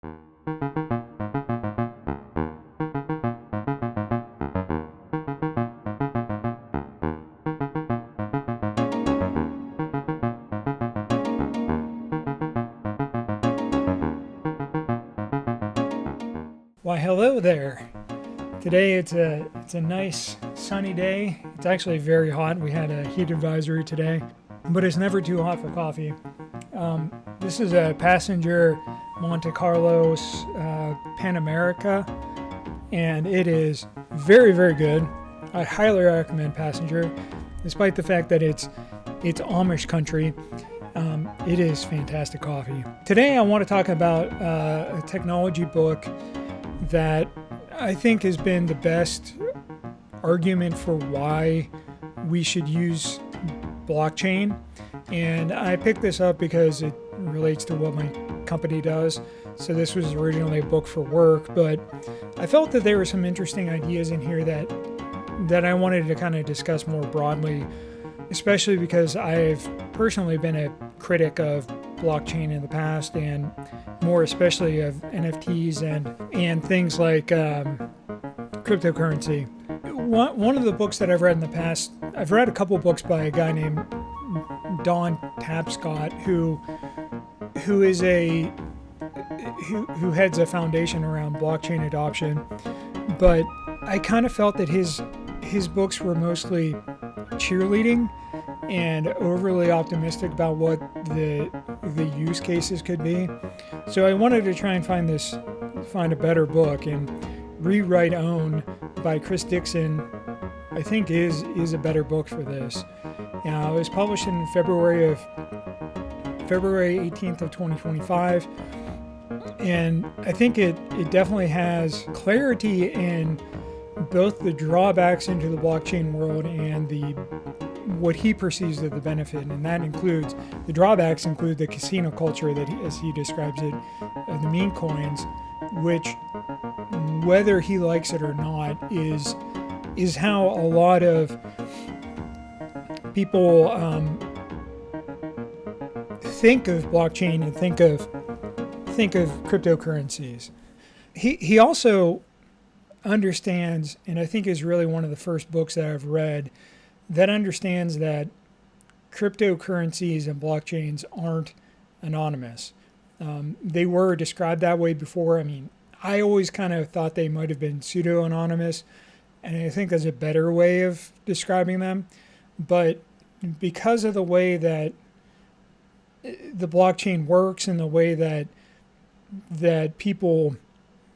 Why, hello there. Today it's a nice sunny day. It's actually very hot. We had a heat advisory today, but it's never too hot for coffee. This is a Passenger Monte Carlo Pan America, and it is very, very good. I highly recommend Passenger, despite the fact that it's Amish country. It is fantastic coffee. Today I want to talk about a technology book that I think has been the best argument for why we should use blockchain. And I picked this up because it relates to what my company does. So this was originally a book for work, but I felt that there were some interesting ideas in here that I wanted to kind of discuss more broadly, especially because I've personally been a critic of blockchain in the past, and more especially of NFTs and things like cryptocurrency. One of the books that I've read in the past, I've read a couple books by a guy named Don Tapscott, who heads a foundation around blockchain adoption. But I kind of felt that his books were mostly cheerleading and overly optimistic about what the use cases could be. So I wanted to try and find a better book, and Rewrite Own by Chris Dixon I think is a better book for this. It was published in February 18th of 2025, and I think it definitely has clarity in both the drawbacks into the blockchain world and what he perceives as the benefit, and that includes the drawbacks include the casino culture that, as he describes it, of the meme coins, which, whether he likes it or not, is how a lot of people think of blockchain and think of cryptocurrencies. He also understands, and I think is really one of the first books that I've read that understands that cryptocurrencies and blockchains aren't anonymous. They were described that way before. I mean, I always kind of thought they might have been pseudo-anonymous, and I think there's a better way of describing them. But because of the way that the blockchain works and the way that people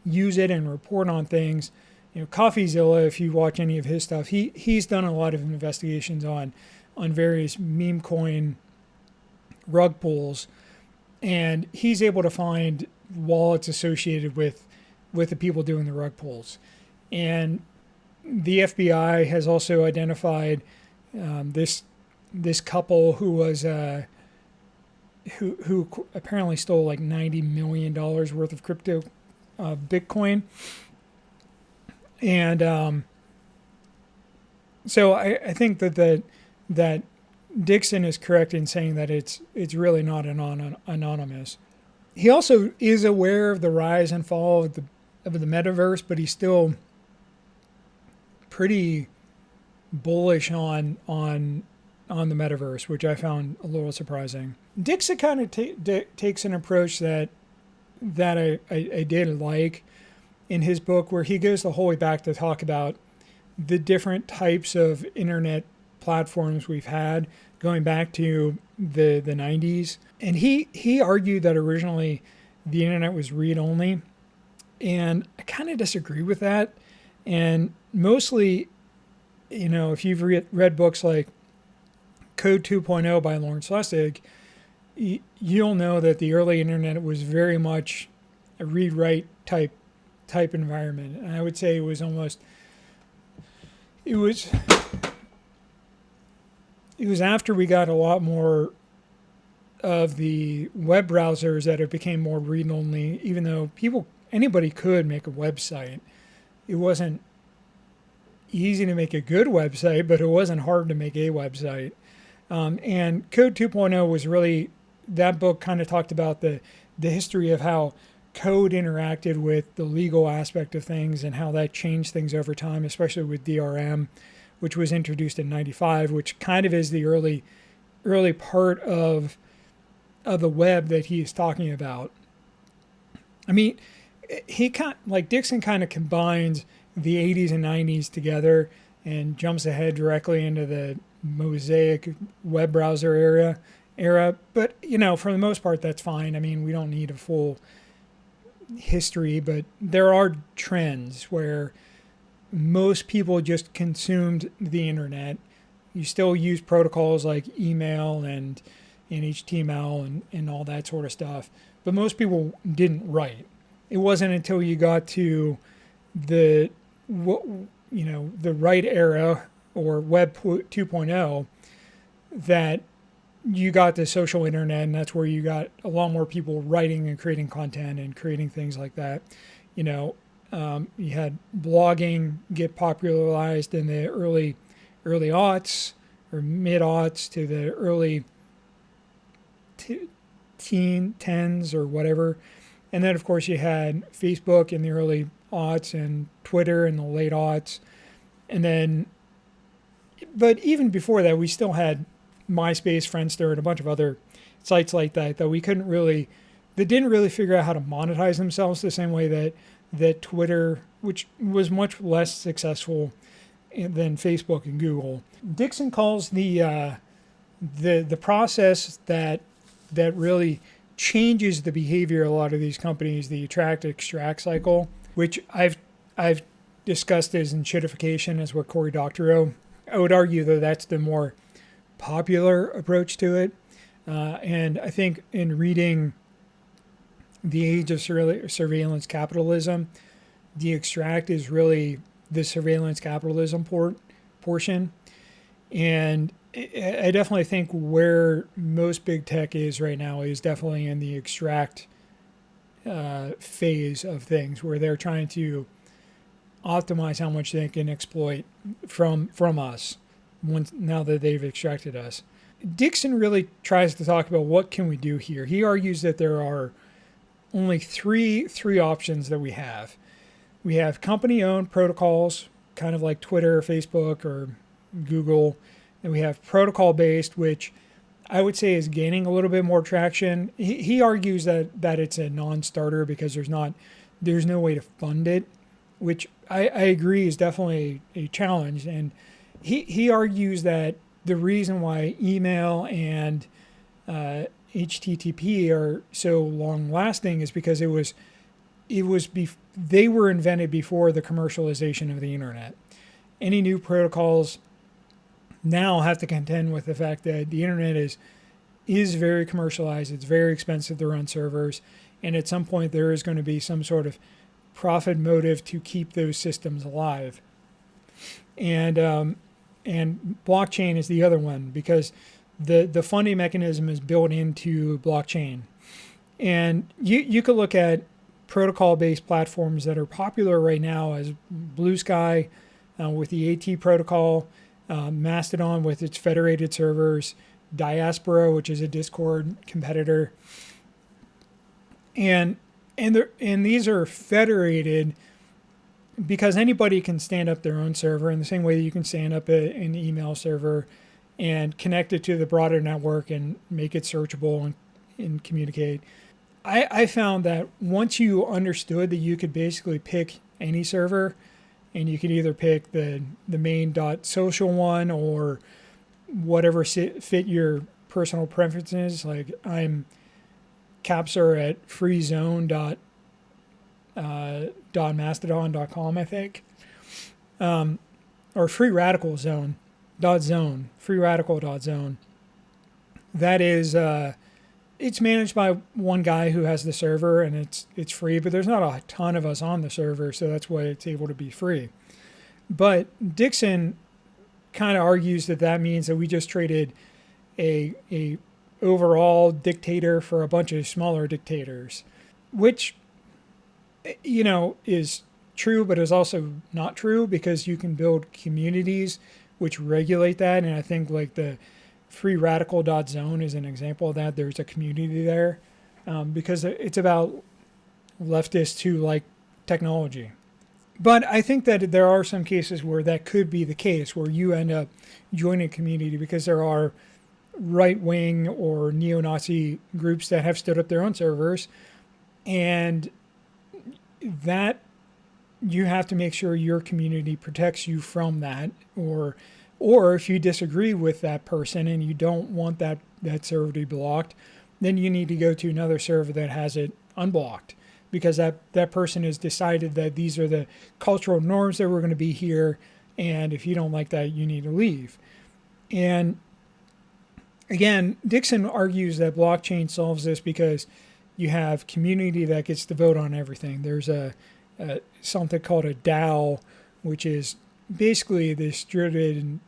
use it and report on things, CoffeeZilla, if you watch any of his stuff, he's done a lot of investigations on various meme coin rug pulls, and he's able to find wallets associated with the people doing the rug pulls. And the FBI has also identified this couple who was who apparently stole like $90 million worth of crypto Bitcoin. And so I think that Dixon is correct in saying that it's really not anonymous. He also is aware of the rise and fall of the metaverse, but he's still pretty bullish on the metaverse, which I found a little surprising. Dixon kind of takes an approach that I did like in his book, where he goes the whole way back to talk about the different types of internet platforms we've had going back to the 90s. And he argued that originally the internet was read-only, and I kind of disagree with that. And mostly, if you've read books like Code 2.0 by Lawrence Lessig, you'll know that the early internet was very much a read-write type environment. And I would say it was after we got a lot more of the web browsers that it became more read-only, even though anybody could make a website. It wasn't easy to make a good website, but it wasn't hard to make a website. And Code 2.0 was really, that book kind of talked about the history of how code interacted with the legal aspect of things and how that changed things over time, especially with DRM, which was introduced in '95, which kind of is the early part of the web that he's talking about. I mean, Dixon kind of combines the 80s and 90s together and jumps ahead directly into the Mosaic web browser era. But, for the most part, that's fine. I mean, we don't need a full history, but there are trends where most people just consumed the internet. You still use protocols like email and HTML and all that sort of stuff, but most people didn't write. It wasn't until you got to the right era or Web 2.0 that you got the social internet, and that's where you got a lot more people writing and creating content and creating things like that. You had blogging get popularized in the early aughts or mid aughts to the early tens or whatever. And then, of course, you had Facebook in the early aughts and Twitter in the late aughts. And then, but even before that, we still had MySpace, Friendster, and a bunch of other sites like that that didn't really figure out how to monetize themselves the same way that Twitter, which was much less successful than Facebook and Google. Dixon calls the process that really changes the behavior of a lot of these companies the attract-extract cycle, which I've discussed as enshittification, as what Cory Doctorow. I would argue that that's the more popular approach to it. And I think in reading The Age of Surveillance Capitalism, the extract is really the surveillance capitalism portion. And I definitely think where most big tech is right now is definitely in the extract phase of things, where they're trying to optimize how much they can exploit from us now that they've extracted us. Dixon really tries to talk about what can we do here. He argues that there are only three options that we have. We have company-owned protocols, kind of like Twitter, Facebook, or Google. And we have protocol-based, which I would say is gaining a little bit more traction. He argues that it's a non-starter because there's no way to fund it, which I agree is definitely a challenge. And he argues that the reason why email and HTTP are so long-lasting is because they were invented before the commercialization of the internet. Any new protocols now have to contend with the fact that the internet is very commercialized. It's very expensive to run servers, and at some point there is going to be some sort of profit motive to keep those systems alive. And blockchain is the other one, because the funding mechanism is built into blockchain. And you could look at protocol-based platforms that are popular right now as Blue Sky with the AT protocol, Mastodon with its federated servers, Diaspora, which is a Discord competitor, and these are federated because anybody can stand up their own server in the same way that you can stand up an email server and connect it to the broader network and make it searchable and communicate. I found that once you understood that you could basically pick any server, and you could either pick the main .social one or whatever fit your personal preferences. Like I'm capser at freezone.mastodon.com, I think, or freeradical.zone. That is, it's managed by one guy who has the server, and it's free, but there's not a ton of us on the server, so that's why it's able to be free. But Dixon kind of argues that means that we just traded a overall dictator for a bunch of smaller dictators, which, is true, but is also not true, because you can build communities which regulate that. And I think like the freeradical.zone is an example of that. There's a community there because it's about leftists who like technology. But I think that there are some cases where that could be the case, where you end up joining a community because there are right-wing or neo-Nazi groups that have stood up their own servers, and that you have to make sure your community protects you from that, or if you disagree with that person and you don't want that server to be blocked, then you need to go to another server that has it unblocked, because that person has decided that these are the cultural norms that we're going to be here, and if you don't like that, you need to leave. And again, Dixon argues that blockchain solves this because you have community that gets to vote on everything. There's something called a DAO, which is basically the distributed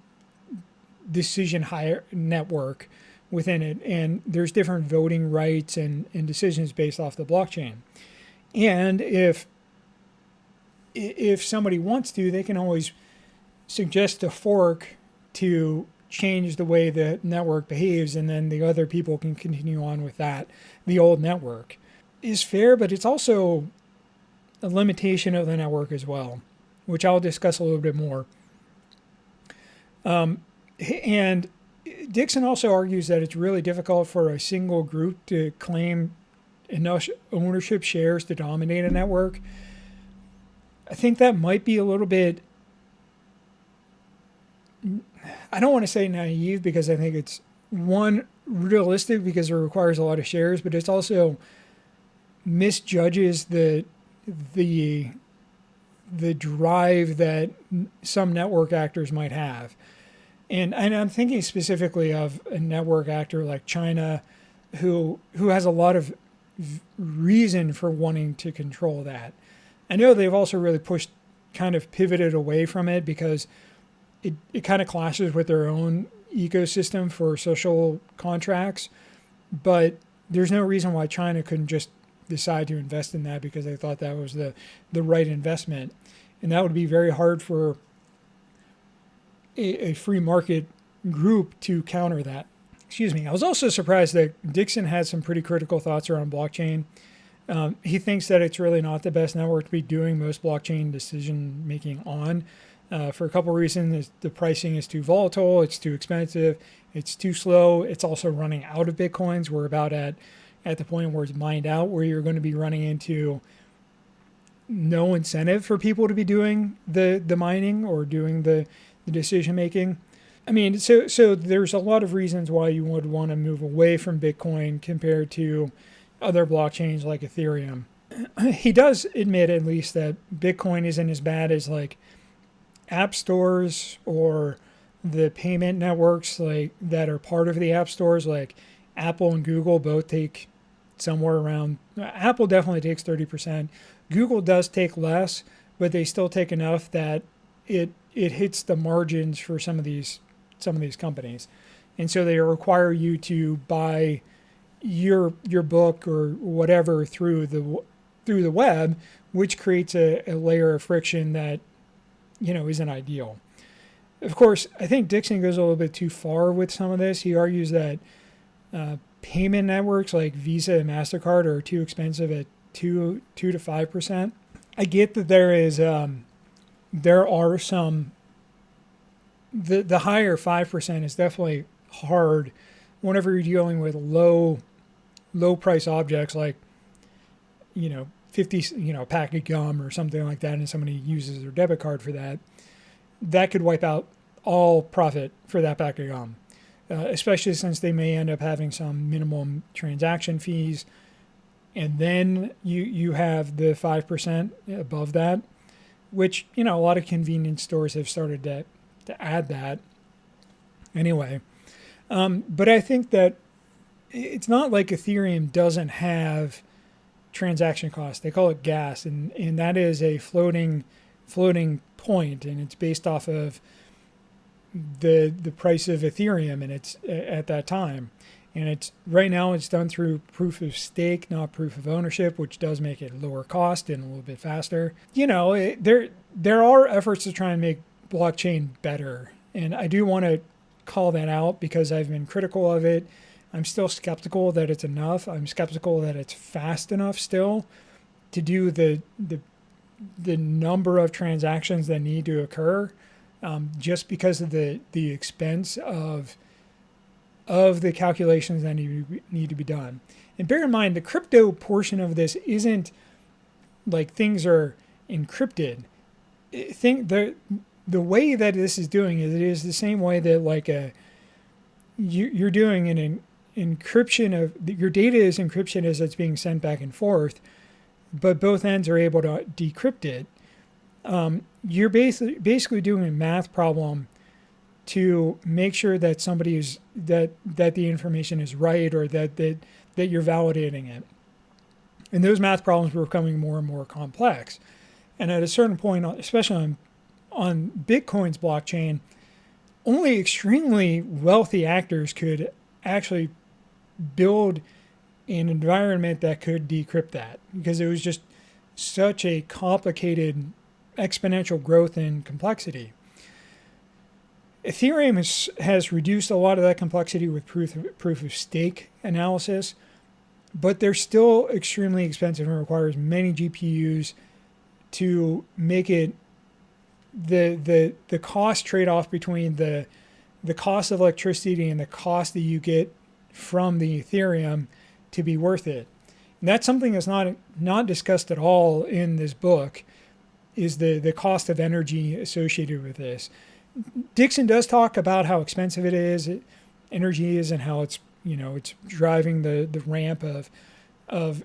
decision network within it, and there's different voting rights and decisions based off the blockchain. And if somebody wants to, they can always suggest a fork to change the way the network behaves, and then the other people can continue on with that. The old network is fair, but it's also a limitation of the network as well, which I'll discuss a little bit more. And Dixon also argues that it's really difficult for a single group to claim enough ownership shares to dominate a network. I think that might be a little bit, I don't want to say naive, because I think it's, one, realistic because it requires a lot of shares, but it's also misjudges the drive that some network actors might have. And I'm thinking specifically of a network actor like China, who has a lot of reason for wanting to control that. I know they've also really pivoted away from it because it kind of clashes with their own ecosystem for social contracts. But there's no reason why China couldn't just decide to invest in that because they thought that was the right investment. And that would be very hard for a free market group to counter that. Excuse me. I was also surprised that Dixon had some pretty critical thoughts around blockchain. He thinks that it's really not the best network to be doing most blockchain decision making on, for a couple of reasons. The pricing is too volatile, it's too expensive, it's too slow. It's also running out of Bitcoins. We're about at the point where it's mined out, where you're going to be running into no incentive for people to be doing the mining or doing the decision making. I mean, so there's a lot of reasons why you would want to move away from Bitcoin compared to other blockchains like Ethereum. He does admit at least that Bitcoin isn't as bad as like app stores or the payment networks like that are part of the app stores, like Apple and Google both take somewhere around, Apple definitely takes 30%. Google does take less, but they still take enough that it hits the margins for some of these companies. And so they require you to buy your book or whatever through the web, which creates a layer of friction that, isn't ideal. Of course, I think Dixon goes a little bit too far with some of this. He argues that payment networks like Visa and MasterCard are too expensive at 2 to 5%. I get that there are some, the higher 5% is definitely hard whenever you're dealing with low price objects like, 50, a pack of gum or something like that, and somebody uses their debit card for that. That could wipe out all profit for that pack of gum, especially since they may end up having some minimum transaction fees. And then you have the 5% above that, which, a lot of convenience stores have started to add that anyway. But I think that it's not like Ethereum doesn't have transaction costs. They call it gas, and that is a floating point, and it's based off of the price of Ethereum, and it's at that time. And it's right now it's done through proof of stake, not proof of ownership, which does make it lower cost and a little bit faster. There are efforts to try and make blockchain better, and I do want to call that out because I've been critical of it. I'm still skeptical that it's enough. I'm skeptical that it's fast enough still. to do the number of transactions that need to occur, just because of the expense of the calculations that need to be done. And bear in mind, the crypto portion of this isn't like things are encrypted. The way that this is doing it is the same way that like you're doing an encryption of your data is encryption as it's being sent back and forth, but both ends are able to decrypt it. You're basically doing a math problem to make sure that somebody is that the information is right, or that you're validating it. And those math problems were becoming more and more complex. And at a certain point, especially on Bitcoin's blockchain, only extremely wealthy actors could actually build an environment that could decrypt that, because it was just such a complicated exponential growth in complexity. Ethereum has reduced a lot of that complexity with proof of stake analysis, but they're still extremely expensive and requires many GPUs to make it the cost trade-off between the cost of electricity and the cost that you get from the Ethereum to be worth it. And that's something that's not discussed at all in this book, is the cost of energy associated with this. Dixon does talk about how expensive energy is, and how it's driving the ramp of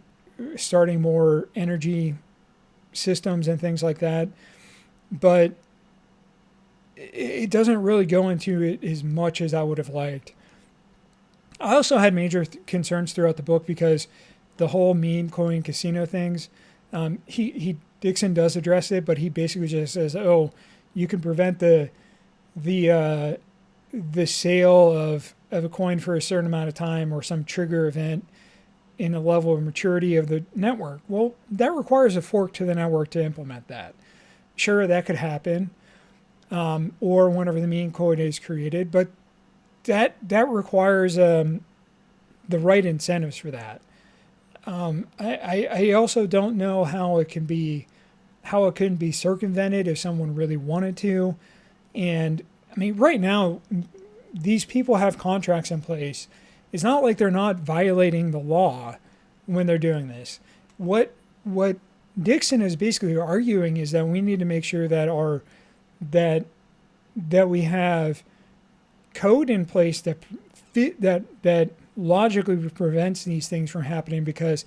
starting more energy systems and things like that. But it doesn't really go into it as much as I would have liked. I also had major concerns throughout the book because the whole meme coin casino things, Dixon does address it, but he basically just says, "Oh, you can prevent the sale of a coin for a certain amount of time, or some trigger event in a level of maturity of the network." Well, that requires a fork to the network to implement that. Sure, that could happen, or whenever the meme coin is created, but that requires the right incentives for that. I also don't know how it couldn't be circumvented if someone really wanted to. And I mean, right now, these people have contracts in place. It's not like they're not violating the law when they're doing this. What Dixon is basically arguing is that we need to make sure that that we have code in place that logically prevents these things from happening, because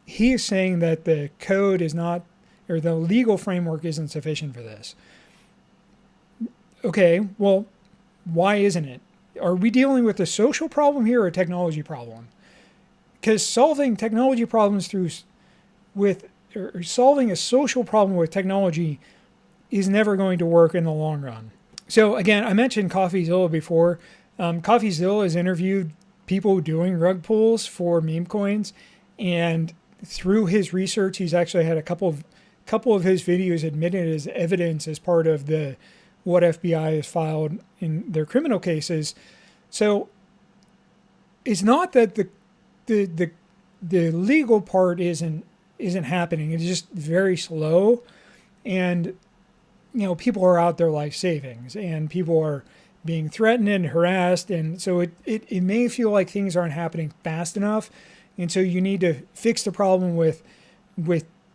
he is saying that the code is not, or the legal framework isn't sufficient for this. Okay, well, why isn't it? Are we dealing with a social problem here or a technology problem? Because solving technology problems or solving a social problem with technology is never going to work in the long run. So again, I mentioned CoffeeZilla before. CoffeeZilla has interviewed people doing rug pulls for meme coins, and through his research, he's actually had a couple of his videos admitted as evidence as part of what FBI has filed in their criminal cases. So it's not that the legal part isn't happening. It's just very slow, and people are out their life savings, and people are being threatened and harassed, and so it may feel like things aren't happening fast enough, and so you need to fix the problem with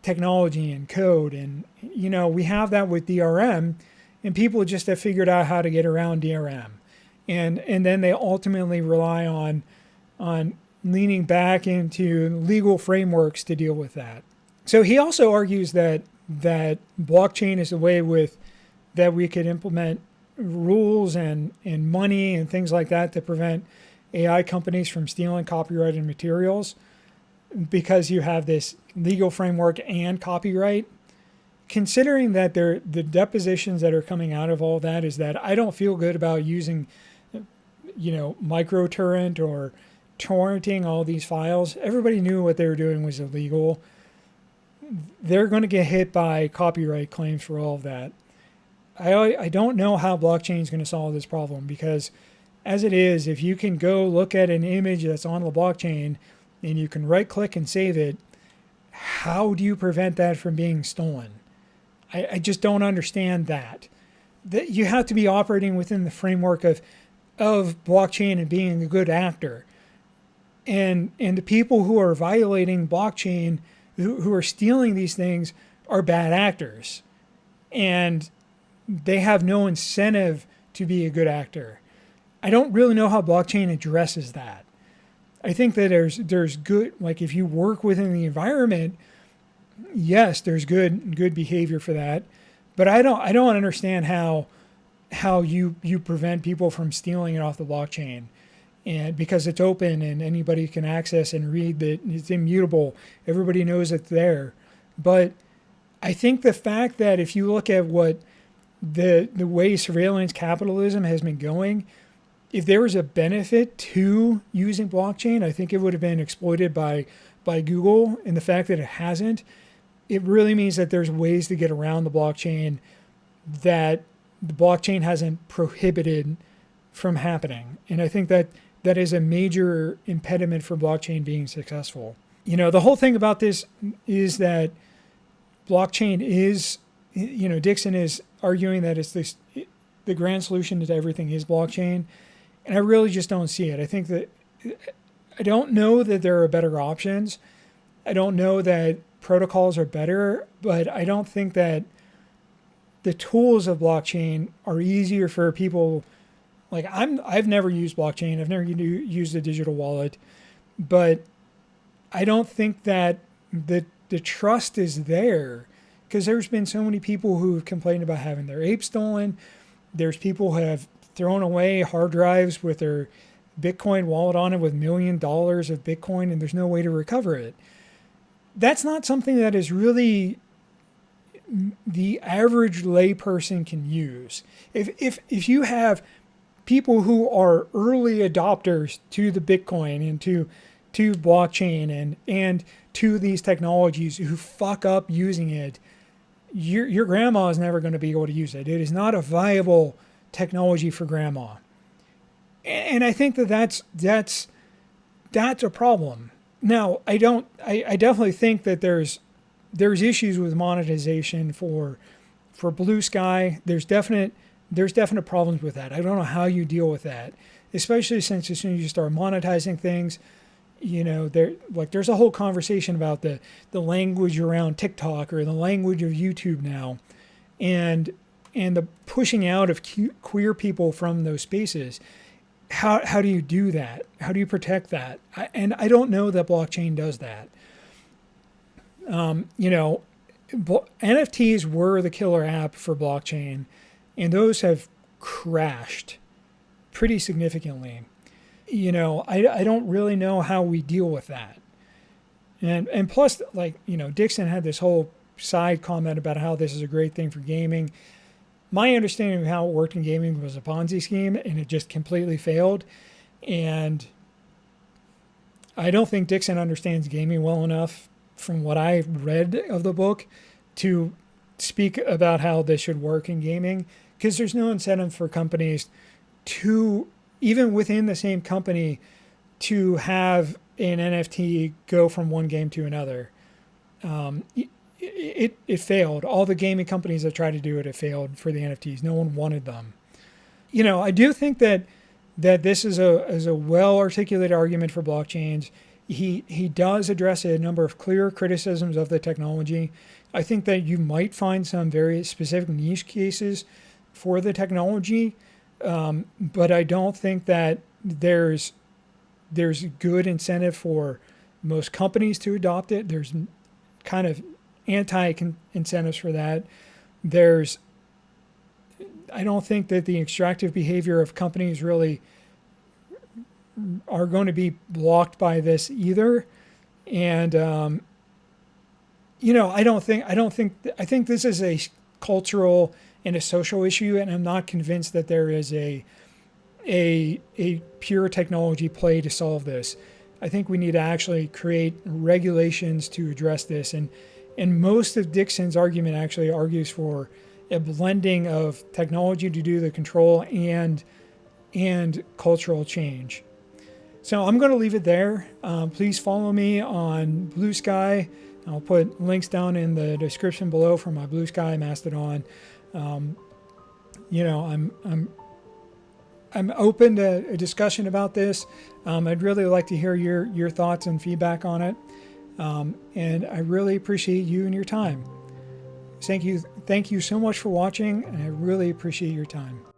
technology and code. And we have that with DRM, and people just have figured out how to get around DRM, and then they ultimately rely on leaning back into legal frameworks to deal with that. So he also argues that blockchain is a way that we could implement rules and money and things like that to prevent AI companies from stealing copyrighted materials, because you have this legal framework and copyright. Considering that the depositions that are coming out of all that is that I don't feel good about using microtorrent or torrenting all these files. Everybody knew what they were doing was illegal. They're going to get hit by copyright claims for all of that. I don't know how blockchain is going to solve this problem, because as it is, if you can go look at an image that's on the blockchain and you can right click and save it, how do you prevent that from being stolen? I just don't understand that. That you have to be operating within the framework of blockchain and being a good actor. And the people who are violating blockchain, who are stealing these things, are bad actors. And they have no incentive to be a good actor. I don't really know how blockchain addresses that. I think that there's good, like if you work within the environment, yes, there's good behavior for that. But I don't understand how you prevent people from stealing it off the blockchain. And because it's open and anybody can access and read that it's immutable, everybody knows it's there. But I think the fact that if you look at what the way surveillance capitalism has been going, if there was a benefit to using blockchain, I think it would have been exploited by Google. And the fact that it hasn't, it really means that there's ways to get around the blockchain that the blockchain hasn't prohibited from happening. And I think that is a major impediment for blockchain being successful. You know, the whole thing about this is that blockchain is, you know, Dixon is arguing that the grand solution to everything is blockchain. And I really just don't see it. I think that I don't know that there are better options. I don't know that protocols are better, but I don't think that the tools of blockchain are easier for people. Like I've never used blockchain. I've never used a digital wallet, but I don't think that the trust is there, because there's been so many people who have complained about having their ape stolen. There's people who have thrown away hard drives with their Bitcoin wallet on it with $1 million of Bitcoin, and there's no way to recover it. That's not something that is really the average layperson can use. If you have people who are early adopters to the Bitcoin and to blockchain and to these technologies who fuck up using it, your grandma is never going to be able to use it. It is not a viable technology for grandma. And I think that's a problem. Now, I definitely think that there's issues with monetization for Blue Sky. There's definite problems with that. I don't know how you deal with that, especially since as soon as you start monetizing things, you know, there's a whole conversation about the language around TikTok or the language of YouTube now, and the pushing out of queer people from those spaces. How do you do that? How do you protect that? And I don't know that blockchain does that. You know, NFTs were the killer app for blockchain, and those have crashed pretty significantly. You know, I don't really know how we deal with that. And plus, like, you know, Dixon had this whole side comment about how this is a great thing for gaming. My understanding of how it worked in gaming was a Ponzi scheme, and it just completely failed. And I don't think Dixon understands gaming well enough, from what I read of the book, to speak about how this should work in gaming, because there's no incentive for companies to, even within the same company, to have an NFT go from one game to another. It failed. All the gaming companies that tried to do it, it failed for the NFTs. No one wanted them. You know, I do think that this is a well-articulated argument for blockchains. He does address a number of clear criticisms of the technology. I think that you might find some very specific niche cases for the technology, but I don't think that there's good incentive for most companies to adopt it. There's kind of anti-incentives for that. I don't think that the extractive behavior of companies really are going to be blocked by this either. And, you know, I think this is a cultural and a social issue, and I'm not convinced that there is a pure technology play to solve this. I think we need to actually create regulations to address this. And most of Dixon's argument actually argues for a blending of technology to do the control and cultural change. So I'm going to leave it there. Please follow me on Blue Sky. I'll put links down in the description below for my Blue Sky Mastodon. I'm open to a discussion about this. I'd really like to hear your thoughts and feedback on it. And I really appreciate you and your time. Thank you so much for watching, and I really appreciate your time.